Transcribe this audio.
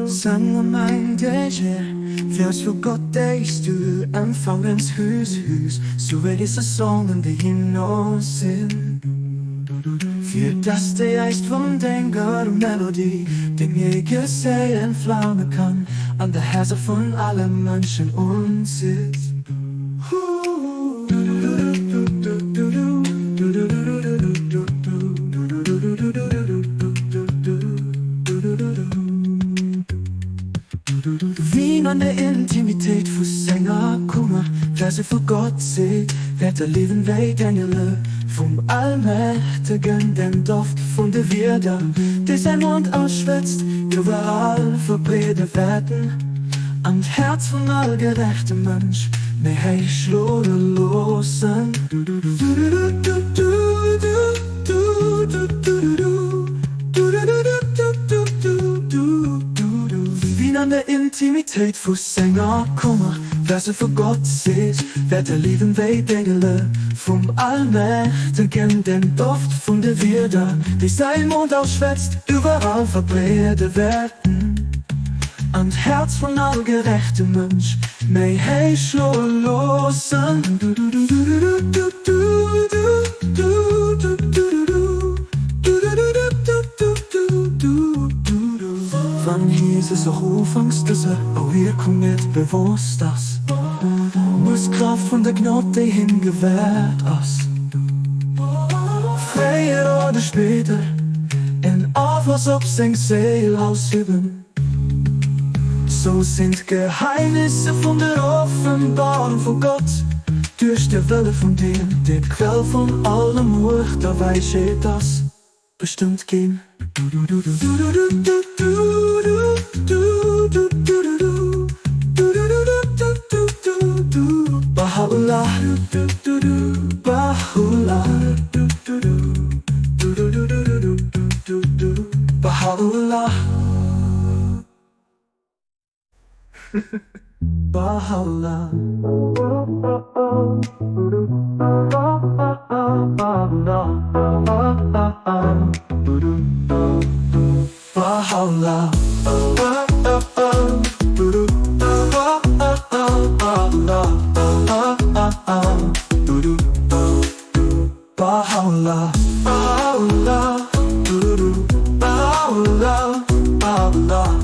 Sanger mein dage, vers for godt dags du anfangens hus, så er disse sången det hinner sin. Für das der Geist vom Denker und Melodie, dem ich sehen Flamme kann, an der Herze von allen Menschen uns ist. Wien an der Intimität für Sänger, Kummer, Verse für Gott seht, wer leben weet Engele vom Allmächtigen, den Duft von der Wirde, der sein Mund ausschwitzt, überall verbreitet werden, am Herz von all gerechten Mensch, mehr hei schlode losen. An der Intimität für Sänger, Kummer, Verse für Gott seht, wer lieben weet Engele vom Allmächtigen, den Duft von der Wirde, die sein Mund ausschwätzt, überall verbreitet werden, an Herz von all gerechten Mensch, mei hei losen. Wann hieß es auch anfangs, dass auch hier kommt nicht bewusst das muss Kraft von der Gnade, die hingewehrt hast. Früher oder später, in was ob sein Seel ausüben. So sind Geheimnisse von der Offenbarung von Gott, durch der Welle von dem, der Quell von allem Ruch, da weiß ich das bestimmt gehen. Baha'u'llah, Baha'u'llah, Baha'u'llah, Baha'u'llah, Baha'u'llah, Baha'u'llah, Baha'u'llah, Baha'u'llah, Baha'u'llah.